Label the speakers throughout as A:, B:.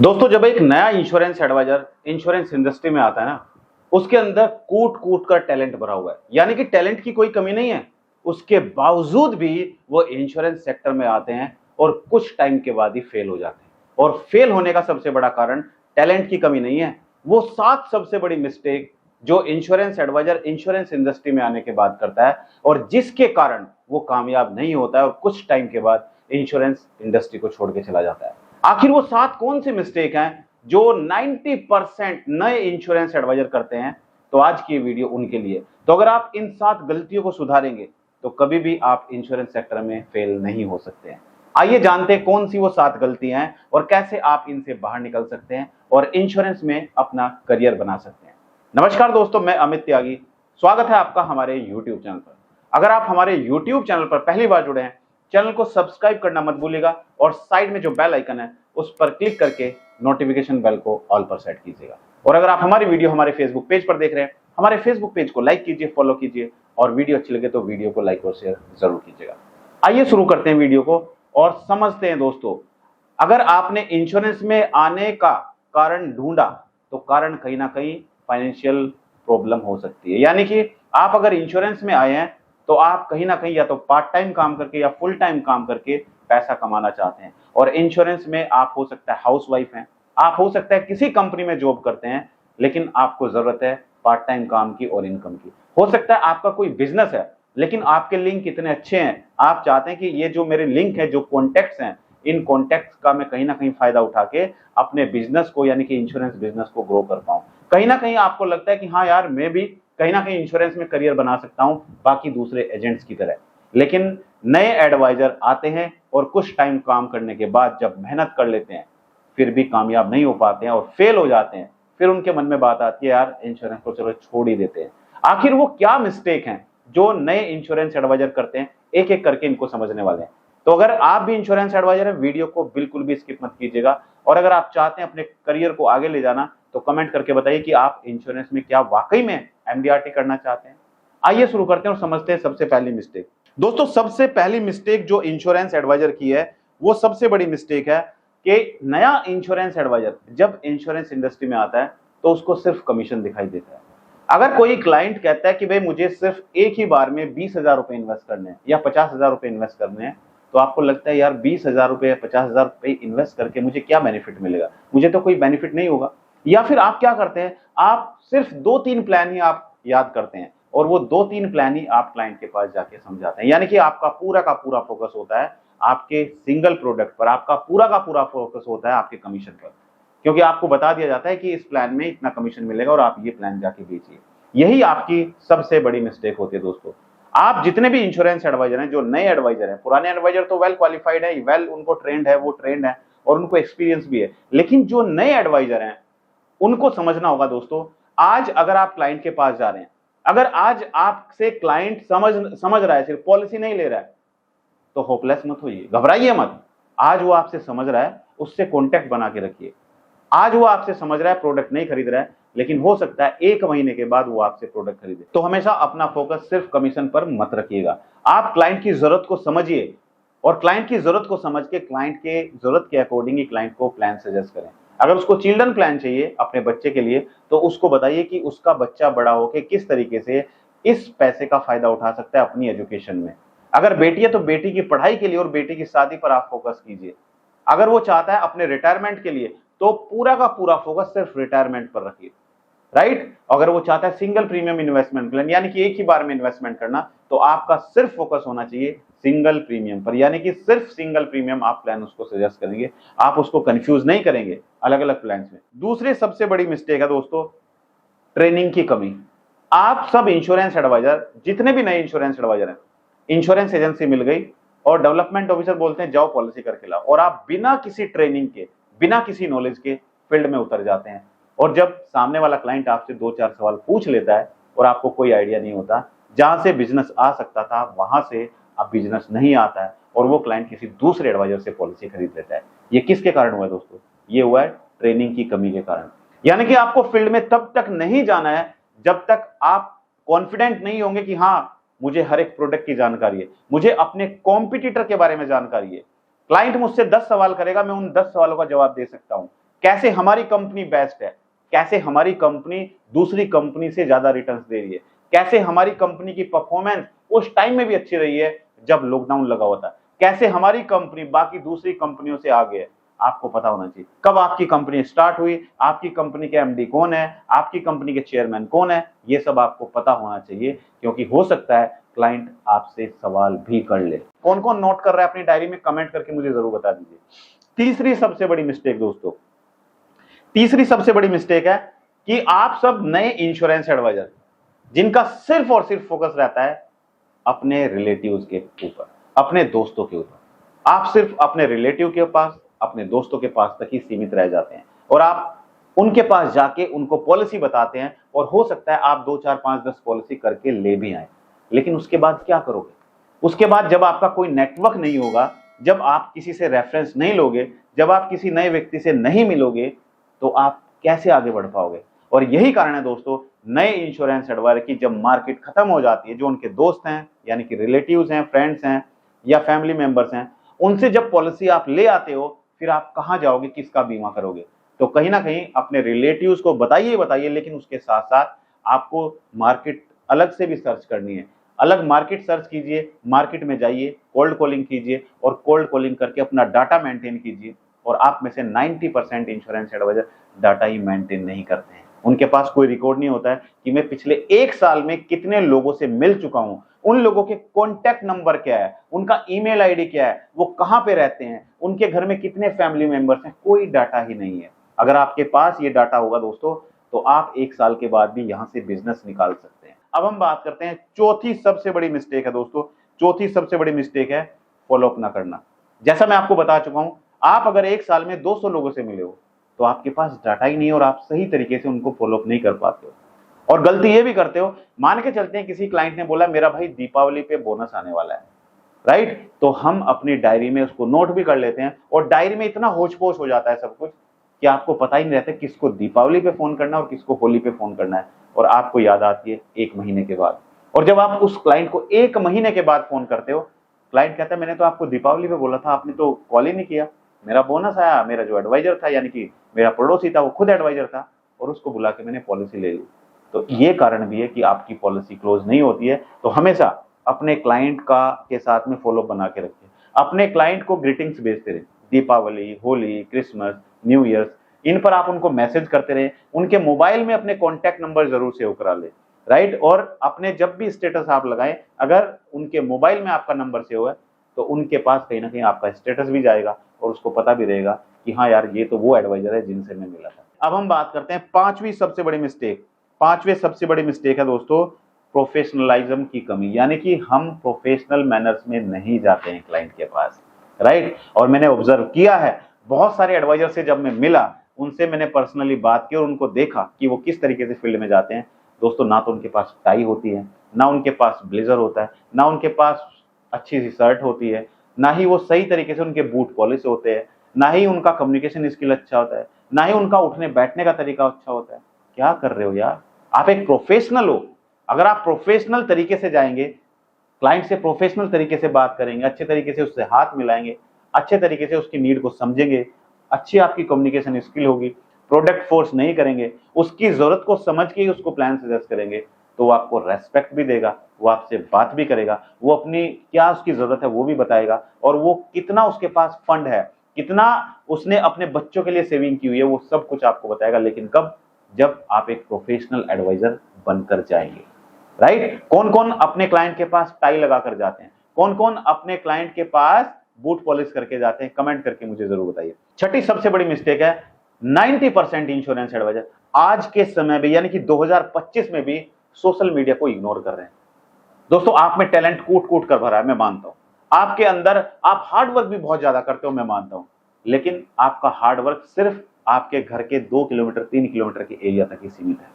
A: दोस्तों, जब एक नया इंश्योरेंस एडवाइजर इंश्योरेंस इंडस्ट्री में आता है ना, उसके अंदर कूट कूट कर टैलेंट भरा हुआ है। यानी कि टैलेंट की कोई कमी नहीं है। उसके बावजूद भी वो इंश्योरेंस सेक्टर में आते हैं और कुछ टाइम के बाद ही फेल हो जाते हैं। और फेल होने का सबसे बड़ा कारण टैलेंट की कमी नहीं है, वो 7 सबसे बड़ी मिस्टेक जो इंश्योरेंस एडवाइजर इंश्योरेंस इंडस्ट्री में आने के बाद करता है और जिसके कारण वो कामयाब नहीं होता है और कुछ टाइम के बाद इंश्योरेंस इंडस्ट्री को छोड़ के चला जाता है। आखिर वो 7 कौन सी मिस्टेक हैं जो 90% नए इंश्योरेंस एडवाइजर करते हैं? तो आज की वीडियो उनके लिए। तो अगर आप इन 7 गलतियों को सुधारेंगे तो कभी भी आप इंश्योरेंस सेक्टर में फेल नहीं हो सकते हैं। आइए जानते हैं कौन सी वो 7 गलतियां हैं और कैसे आप इनसे बाहर निकल सकते हैं और इंश्योरेंस में अपना करियर बना सकते हैं। नमस्कार दोस्तों, मैं अमित त्यागी। स्वागत है आपका हमारे YouTube चैनल पर। अगर आप हमारे YouTube चैनल पर पहली बार जुड़े हैं, चैनल को सब्सक्राइब करना मत भूलिएगा और साइड में जो बेल आइकन है उस पर क्लिक करके नोटिफिकेशन बेल को ऑल पर सेट कीजिएगा। और अगर आप हमारी वीडियो हमारे फेसबुक पेज पर देख रहे हैं, हमारे फेसबुक पेज को लाइक कीजिए, फॉलो कीजिए और वीडियो अच्छी लगे तो वीडियो को लाइक और शेयर जरूर कीजिएगा। आइए शुरू करते हैं वीडियो को और समझते हैं दोस्तों, अगर आपने इंश्योरेंस में आने का कारण ढूंढा तो कारण कहीं ना कहीं फाइनेंशियल प्रॉब्लम हो सकती है। यानी कि आप अगर इंश्योरेंस में आए हैं तो आप कहीं ना कहीं या तो पार्ट टाइम काम करके या फुल टाइम काम करके पैसा कमाना चाहते हैं। और इंश्योरेंस में आप हो सकता है हाउसवाइफ हैं, आप हो सकता है किसी कंपनी में जॉब करते हैं, लेकिन आपको जरूरत है पार्ट टाइम काम की और इनकम की। हो सकता है आपका कोई बिजनेस है, लेकिन आपके लिंक इतने अच्छे हैं, आप चाहते हैं कि ये जो मेरे लिंक है, जो कॉन्टेक्ट्स हैं, इन कॉन्टेक्ट्स का मैं कहीं ना कहीं फायदा उठा के अपने बिजनेस को यानी कि इंश्योरेंस बिजनेस को ग्रो कर पाऊं। कहीं ना कहीं आपको लगता है कि हाँ यार, मैं भी कहीं ना कहीं इंश्योरेंस में करियर बना सकता हूं बाकी दूसरे एजेंट्स की तरह। लेकिन नए एडवाइजर आते हैं और कुछ टाइम काम करने के बाद जब मेहनत कर लेते हैं फिर भी कामयाब नहीं हो पाते हैं और फेल हो जाते हैं। फिर उनके मन में बात आती है, यार इंश्योरेंस को चलो छोड़ ही देते हैं। आखिर वो क्या मिस्टेक हैं जो नए इंश्योरेंस एडवाइजर करते हैं? एक एक करके इनको समझने वाले हैं। तो अगर आप भी इंश्योरेंस एडवाइजर हैं, वीडियो को बिल्कुल भी स्किप मत कीजिएगा। और अगर आप चाहते हैं अपने करियर को आगे ले जाना तो कमेंट करके बताइए कि आप इंश्योरेंस में क्या वाकई में एमडीआरटी करना चाहते हैं। आइए शुरू करते हैं और समझते हैं सबसे पहली मिस्टेक। दोस्तों, सबसे पहली मिस्टेक जो इंश्योरेंस एडवाइजर की है वो सबसे बड़ी मिस्टेक है कि नया इंश्योरेंस एडवाइजर जब इंश्योरेंस इंडस्ट्री में आता है तो उसको सिर्फ कमीशन दिखाई देता है। अगर कोई क्लाइंट कहता है कि भाई मुझे सिर्फ एक ही बार में 20,000 रुपए इन्वेस्ट करने हैं या 50,000 रुपए इन्वेस्ट करने हैं, तो आपको लगता है यार 20,000 रुपए या 50,000 रुपए इन्वेस्ट करके मुझे क्या बेनिफिट मिलेगा? मुझे तो कोई बेनिफिट नहीं होगा। या फिर आप क्या करते हैं, आप सिर्फ 2-3 प्लान ही आप याद करते हैं और वो 2-3 प्लान ही आप क्लाइंट के पास जाके समझाते हैं। यानी कि आपका पूरा का पूरा फोकस होता है आपके सिंगल प्रोडक्ट पर, आपका पूरा का पूरा फोकस होता है आपके कमीशन पर, क्योंकि आपको बता दिया जाता है कि इस प्लान में इतना कमीशन मिलेगा और आप ये प्लान जाके बेचिए। यही आपकी सबसे बड़ी मिस्टेक होती है दोस्तों। आप जितने भी इंश्योरेंस एडवाइजर हैं, जो नए एडवाइजर हैं, पुराने एडवाइजर तो वेल क्वालिफाइड है, वेल उनको ट्रेंड है, वो ट्रेंड है और उनको एक्सपीरियंस भी है, लेकिन जो नए एडवाइजर हैं उनको समझना होगा दोस्तों। आज अगर आप क्लाइंट के पास जा रहे हैं, अगर आज आपसे क्लाइंट समझ रहा है, सिर्फ पॉलिसी नहीं ले रहा है, तो होपलेस मत होइए, घबराइए मत। आज वो आपसे समझ रहा है, उससे कॉन्टेक्ट बना के रखिए। आज वो आपसे समझ रहा है, प्रोडक्ट नहीं खरीद रहा है, लेकिन हो सकता है 1 महीने के बाद वो आपसे प्रोडक्ट खरीदे। तो हमेशा अपना फोकस सिर्फ कमीशन पर मत रखिएगा। आप क्लाइंट की जरूरत को समझिए और क्लाइंट की जरूरत को समझ के क्लाइंट के जरूरत के अकॉर्डिंग ही क्लाइंट को प्लान सजेस्ट करें। अगर उसको चिल्ड्रन प्लान चाहिए अपने बच्चे के लिए, तो उसको बताइए कि उसका बच्चा बड़ा होकर किस तरीके से इस पैसे का फायदा उठा सकता है अपनी एजुकेशन में। अगर बेटी है तो बेटी की पढ़ाई के लिए और बेटी की शादी पर आप फोकस कीजिए। अगर वो चाहता है अपने रिटायरमेंट के लिए, तो पूरा का पूरा फोकस सिर्फ रिटायरमेंट पर रखिए, राइट। अगर वो चाहता है सिंगल प्रीमियम इन्वेस्टमेंट प्लान, यानी कि एक ही बार में इन्वेस्टमेंट करना, तो आपका सिर्फ फोकस होना चाहिए सिंगल प्रीमियम पर, यानी कि सिर्फ सिंगल प्रीमियम आप प्लान उसको सजेस्ट करेंगे। आप उसको कंफ्यूज नहीं करेंगे अलग अलग प्लान में। दूसरी सबसे बड़ी मिस्टेक है दोस्तों, ट्रेनिंग की कमी। आप सब इंश्योरेंस एडवाइजर, जितने भी नए इंश्योरेंस एडवाइजर हैं, इंश्योरेंस एजेंसी मिल गई और डेवलपमेंट ऑफिसर बोलते हैं जाओ पॉलिसी करके लाओ, और आप बिना किसी ट्रेनिंग के, बिना किसी नॉलेज के फील्ड में उतर जाते हैं। और जब सामने वाला क्लाइंट आपसे 2-4 सवाल पूछ लेता है और आपको कोई आइडिया नहीं होता, जहां से बिजनेस आ सकता था वहां से अब बिजनेस नहीं आता है और वो क्लाइंट किसी दूसरे एडवाइजर से पॉलिसी खरीद लेता है। ये किसके कारण हुआ है दोस्तों? ये हुआ है ट्रेनिंग की कमी के कारण। यानी कि आपको फील्ड में तब तक नहीं जाना है जब तक आप कॉन्फिडेंट नहीं होंगे कि हाँ, मुझे हर एक प्रोडक्ट की जानकारी है, मुझे अपने कॉम्पिटिटर के बारे में जानकारी है। क्लाइंट मुझसे 10 सवाल करेगा, मैं उन 10 सवालों का जवाब दे सकता हूं। कैसे हमारी कंपनी बेस्ट है, कैसे हमारी कंपनी दूसरी कंपनी से ज्यादा रिटर्न्स दे रही है, कैसे हमारी कंपनी की परफॉर्मेंस उस टाइम में भी अच्छी रही है जब लॉकडाउन लगा हुआ था, कैसे हमारी कंपनी बाकी दूसरी कंपनियों से आगे है, आपको पता होना चाहिए। कब आपकी कंपनी स्टार्ट हुई, आपकी कंपनी के एमडी कौन है, आपकी कंपनी के चेयरमैन कौन है, ये सब आपको पता होना चाहिए, क्योंकि हो सकता है क्लाइंट आपसे सवाल भी कर ले। कौन कौन नोट कर रहा है अपनी डायरी में, कमेंट करके मुझे जरूर बता दीजिए। तीसरी सबसे बड़ी मिस्टेक दोस्तों, तीसरी सबसे बड़ी मिस्टेक है कि आप सब नए इंश्योरेंस एडवाइजर जिनका सिर्फ और सिर्फ फोकस रहता है अपने रिलेटिव्स के ऊपर, अपने दोस्तों के ऊपर, आप सिर्फ अपने रिलेटिव के पास, अपने दोस्तों के पास तक ही सीमित रह जाते हैं और आप उनके पास जाके उनको पॉलिसी बताते हैं और हो सकता है आप 2, 4, 5, 10 पॉलिसी करके ले भी आए, लेकिन उसके बाद क्या करोगे? उसके बाद जब आपका कोई नेटवर्क नहीं होगा, जब आप किसी से रेफरेंस नहीं लोगे, जब आप किसी नए व्यक्ति से नहीं मिलोगे, तो आप कैसे आगे बढ़ पाओगे? और यही कारण है दोस्तों, नए इंश्योरेंस एडवाइजर की जब मार्केट खत्म हो जाती है, जो उनके दोस्त हैं यानी कि रिलेटिव्स हैं, फ्रेंड्स हैं या फैमिली मेंबर्स हैं, उनसे जब पॉलिसी आप ले आते हो, फिर आप कहां जाओगे, किसका बीमा करोगे? तो कहीं ना कहीं अपने रिलेटिव्स को बताइए बताइए, लेकिन उसके साथ साथ आपको मार्केट अलग से भी सर्च करनी है, अलग मार्केट सर्च कीजिए, मार्केट में जाइए, कोल्ड कॉलिंग कीजिए और कोल्ड कॉलिंग करके अपना डाटा मेंटेन कीजिए। और आप में से 90% इंश्योरेंस एडवाइजर डाटा ही मेंटेन नहीं करते हैं, उनके पास कोई रिकॉर्ड नहीं होता है कि मैं पिछले 1 साल में कितने लोगों से मिल चुका हूं, उन लोगों के कॉन्टैक्ट नंबर क्या है, उनका ईमेल आईडी क्या है, वो कहां पे रहते हैं, उनके घर में कितने फैमिली मेंबर्स हैं, कोई डाटा ही नहीं है। अगर आपके पास ये डाटा होगा दोस्तों, तो आप 1 साल के बाद भी यहां से बिजनेस निकाल सकते हैं। अब हम बात करते हैं, चौथी सबसे बड़ी मिस्टेक है दोस्तों, चौथी सबसे बड़ी मिस्टेक है फॉलोअप ना करना। जैसा मैं आपको बता चुका हूं, आप अगर 1 साल में 200 लोगों से मिले हो, तो आपके पास डाटा ही नहीं है और आप सही तरीके से उनको फॉलोअप नहीं कर पाते हो। और गलती ये भी करते हो, मान के चलते हैं किसी क्लाइंट ने बोला मेरा भाई दीपावली पे बोनस आने वाला है, राइट? तो हम अपनी डायरी में उसको नोट भी कर लेते हैं और डायरी में इतना होच पोच हो जाता है सब कुछ कि आपको पता ही नहीं रहता किसको दीपावली पे फोन करना है और किसको होली पे फोन करना है, और आपको याद आती है 1 महीने के बाद। और जब आप उस क्लाइंट को 1 महीने के बाद फोन करते हो, क्लाइंट कहता है मैंने तो आपको दीपावली पे बोला था, आपने तो कॉल ही नहीं किया, मेरा बोनस आया, मेरा जो एडवाइजर था यानी कि मेरा पड़ोसी था वो खुद एडवाइजर था और उसको बुला के मैंने पॉलिसी ले ली। तो ये कारण भी है कि आपकी पॉलिसी क्लोज नहीं होती है। तो हमेशा अपने क्लाइंट का के साथ में फॉलो बना के रखिए, अपने क्लाइंट को ग्रीटिंग्स भेजते रहे, Deepawali, Holi, Christmas, New Year's, इन पर आप उनको मैसेज करते रहे, उनके मोबाइल में अपने कॉन्टैक्ट नंबर जरूर सेव करा ले, राइट? और अपने जब भी स्टेटस आप लगाएं, अगर उनके मोबाइल में आपका नंबर सेव है तो उनके पास कहीं ना कहीं आपका स्टेटस भी जाएगा और उसको पता भी रहेगा कि हाँ यार ये तो वो एडवाइजर है जिनसे मैं मिला था। अब हम बात करते हैं पांचवी सबसे बड़ी मिस्टेक। पांचवी सबसे बड़ी मिस्टेक है दोस्तों प्रोफेशनलिज्म की कमी, यानी कि हम प्रोफेशनल मैनर्स में नहीं जाते हैं क्लाइंट के पास, राइट? और मैंने ऑब्जर्व किया है बहुत सारे एडवाइजर से जब मैं मिला, उनसे मैंने पर्सनली बात की और उनको देखा कि वो किस तरीके से फील्ड में जाते हैं। दोस्तों ना तो उनके पास टाई होती है, ना उनके पास ब्लेजर होता है, ना उनके पास अच्छी सी शर्ट होती है, ना ही वो सही तरीके से उनके बूट पॉलिश होते हैं, ना ही उनका कम्युनिकेशन स्किल अच्छा होता है, ना ही उनका उठने बैठने का तरीका अच्छा होता है। क्या कर रहे हो यार, आप एक प्रोफेशनल हो। अगर आप प्रोफेशनल तरीके से जाएंगे, क्लाइंट से प्रोफेशनल तरीके से बात करेंगे, अच्छे तरीके से उससे हाथ मिलाएंगे, अच्छे तरीके से उसकी नीड को समझेंगे, अच्छी आपकी कम्युनिकेशन स्किल होगी, प्रोडक्ट फोर्स नहीं करेंगे, उसकी जरूरत को समझ के ही उसको प्लान सजेस्ट करेंगे, तो वो आपको रेस्पेक्ट भी देगा, वो आपसे बात भी करेगा, वो अपनी क्या उसकी जरूरत है वो भी बताएगा, और वो कितना उसके पास फंड है, कितना उसने अपने बच्चों के लिए सेविंग की हुई है, वो सब कुछ आपको बताएगा। लेकिन कब? जब आप एक प्रोफेशनल एडवाइजर बनकर जाएंगे, राइट? कौन कौन अपने क्लाइंट के पास टाई लगाकर जाते हैं, कौन कौन अपने क्लाइंट के पास बूट पॉलिश करके जाते हैं, कमेंट करके मुझे जरूर बताइए। छठी सबसे बड़ी मिस्टेक है 90% इंश्योरेंस एडवाइजर आज के समय में यानी कि 2025 में भी सोशल मीडिया को इग्नोर कर रहे हैं। दोस्तों आप में टैलेंट कूट कूट कर भरा है, मैं मानता हूं, आपके अंदर आप हार्डवर्क भी बहुत ज्यादा करते हो, मैं मानता हूं, लेकिन आपका हार्डवर्क सिर्फ आपके घर के 2 किलोमीटर 3 किलोमीटर के एरिया तक ही सीमित है।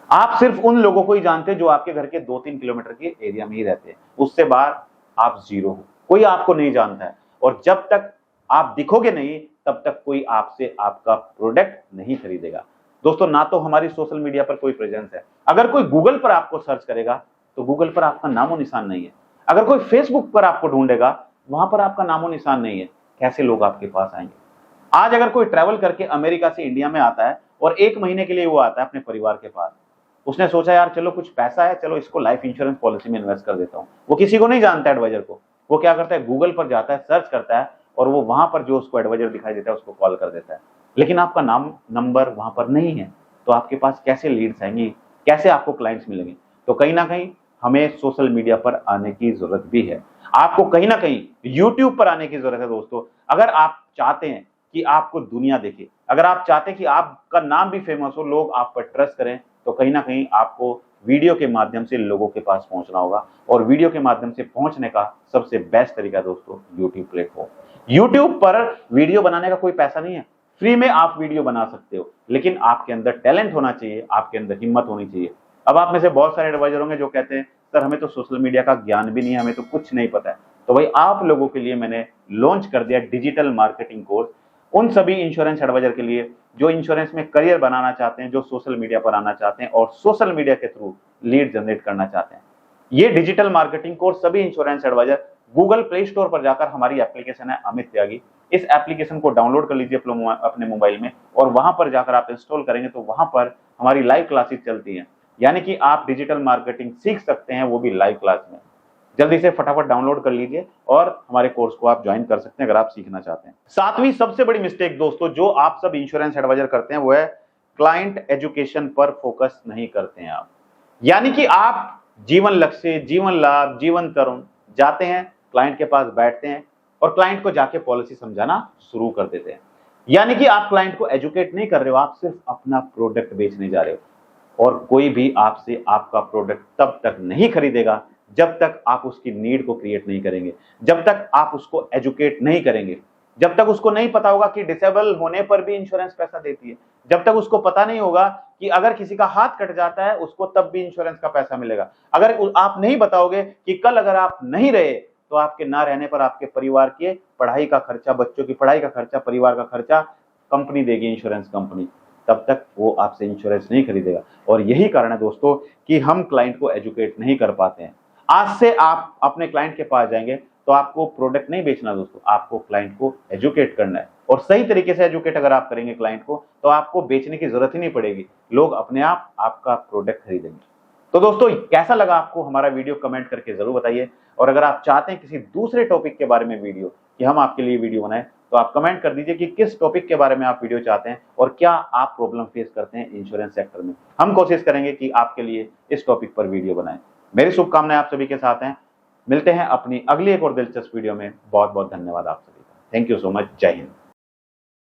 A: आप सिर्फ उन लोगों को ही जानते हैं जो आपके घर के 2-3 किलोमीटर के एरिया में ही रहते हैं, उससे बाहर आप जीरो हो, कोई आपको नहीं जानता है। और जब तक आप दिखोगे नहीं तब तक कोई आपसे आपका प्रोडक्ट नहीं खरीदेगा। दोस्तों ना तो हमारी सोशल मीडिया पर कोई प्रेजेंस है, अगर कोई गूगल पर आपको सर्च करेगा तो गूगल पर आपका नामो निशान नहीं है, अगर कोई फेसबुक पर आपको ढूंढेगा वहां पर आपका नामो निशान नहीं है, कैसे लोग आपके पास आएंगे? आज अगर कोई ट्रैवल करके अमेरिका से इंडिया में आता है और 1 महीने के लिए वो आता है अपने परिवार के पास, उसने सोचा यार चलो कुछ पैसा है, चलो इसको लाइफ इंश्योरेंस पॉलिसी में इन्वेस्ट कर देता हूं। वो किसी को नहीं जानता एडवाइजर को, वो क्या करता है गूगल पर जाता है, सर्च करता है और वो वहां पर जो उसको एडवाइजर दिखाई देता है उसको कॉल कर देता है। लेकिन आपका नाम नंबर वहां पर नहीं है, तो आपके पास कैसे लीड्स आएंगी, कैसे आपको क्लाइंट्स मिलेंगे? तो कहीं ना कहीं हमें सोशल मीडिया पर आने की जरूरत भी है, आपको कहीं ना कहीं यूट्यूब पर आने की जरूरत है दोस्तों। अगर आप चाहते हैं कि आपको दुनिया देखे, अगर आप चाहते हैं कि आपका नाम भी फेमस हो, लोग आप पर ट्रस्ट करें, तो कहीं ना कहीं आपको वीडियो के माध्यम से लोगों के पास पहुंचना होगा। और वीडियो के माध्यम से पहुंचने का सबसे बेस्ट तरीका दोस्तों यूट्यूब प्लेटफॉर्म। यूट्यूब पर वीडियो बनाने का कोई पैसा नहीं है, फ्री में आप वीडियो बना सकते हो, लेकिन आपके अंदर टैलेंट होना चाहिए, आपके अंदर हिम्मत होनी चाहिए। अब आप में से बहुत सारे एडवाइजर होंगे जो कहते हैं सर हमें तो सोशल मीडिया का ज्ञान भी नहीं है, हमें तो कुछ नहीं पता है। तो भाई आप लोगों के लिए मैंने लॉन्च कर दिया डिजिटल मार्केटिंग कोर्स, उन सभी इंश्योरेंस एडवाइजर के लिए जो इंश्योरेंस में करियर बनाना चाहते हैं, जो सोशल मीडिया पर आना चाहते हैं और सोशल मीडिया के थ्रू लीड जनरेट करना चाहते हैं। ये डिजिटल मार्केटिंग कोर्स सभी insurance advisor Google Play Store पर जाकर, हमारी एप्लीकेशन है अमित त्यागी, इस एप्लीकेशन को डाउनलोड कर लीजिए अपने मोबाइल में और वहां पर जाकर आप इंस्टॉल करेंगे तो वहां पर हमारी लाइव क्लासेस चलती हैं, यानी कि आप डिजिटल मार्केटिंग सीख सकते हैं, वो भी लाइव क्लास में। जल्दी से फटाफट डाउनलोड कर लीजिए और हमारे कोर्स को आप ज्वाइन कर सकते हैं अगर आप सीखना चाहते हैं। सातवीं सबसे बड़ी मिस्टेक दोस्तों जो आप सब इंश्योरेंस एडवाइजर करते हैं वो है क्लाइंट एजुकेशन पर फोकस नहीं करते हैं आप। यानी कि आप जीवन लक्ष्य, जीवन लाभ, जीवन तरुण जाते हैं, क्लाइंट के पास बैठते हैं और क्लाइंट को जाके पॉलिसी समझाना शुरू कर देते हैं। यानी कि आप क्लाइंट को एजुकेट नहीं कर रहे हो, आप सिर्फ अपना प्रोडक्ट बेचने जा रहे हो। और कोई भी आपसे आपका प्रोडक्ट तब तक नहीं खरीदेगा जब तक आप उसकी नीड को क्रिएट नहीं करेंगे, जब तक आप उसको एजुकेट नहीं करेंगे, जब तक उसको नहीं पता होगा कि डिसेबल होने पर भी इंश्योरेंस पैसा देती है, जब तक उसको पता नहीं होगा कि अगर किसी का हाथ कट जाता है उसको तब भी इंश्योरेंस का पैसा मिलेगा, अगर आप नहीं बताओगे कि कल अगर आप नहीं रहे तो आपके ना रहने पर आपके परिवार के पढ़ाई का खर्चा, बच्चों की पढ़ाई का खर्चा, परिवार का खर्चा कंपनी देगी, इंश्योरेंस कंपनी, तब तक वो आपसे इंश्योरेंस नहीं खरीदेगा। और यही कारण है दोस्तों कि हम क्लाइंट को एजुकेट नहीं कर पाते हैं। आज से आप अपने क्लाइंट के पास जाएंगे तो आपको प्रोडक्ट नहीं बेचना दोस्तों, आपको क्लाइंट को एजुकेट करना है। और सही तरीके से एजुकेट अगर आप करेंगे क्लाइंट को तो आपको बेचने की जरूरत ही नहीं पड़ेगी, लोग अपने आप आपका प्रोडक्ट खरीदेंगे। तो दोस्तों कैसा लगा आपको हमारा वीडियो, कमेंट करके जरूर बताइए। और अगर आप चाहते हैं किसी दूसरे टॉपिक के बारे में वीडियो कि हम आपके लिए वीडियो बनाएं तो आप कमेंट कर दीजिए कि किस टॉपिक के बारे में आप वीडियो चाहते हैं और क्या आप प्रॉब्लम फेस करते हैं इंश्योरेंस सेक्टर में। हम कोशिश करेंगे कि आपके लिए इस टॉपिक पर वीडियो बनाएं। मेरी शुभकामनाएं आप सभी के साथ हैं। मिलते हैं अपनी अगली एक और दिलचस्प वीडियो में। बहुत बहुत धन्यवाद आप सभी का। Thank you so much. जय हिंद।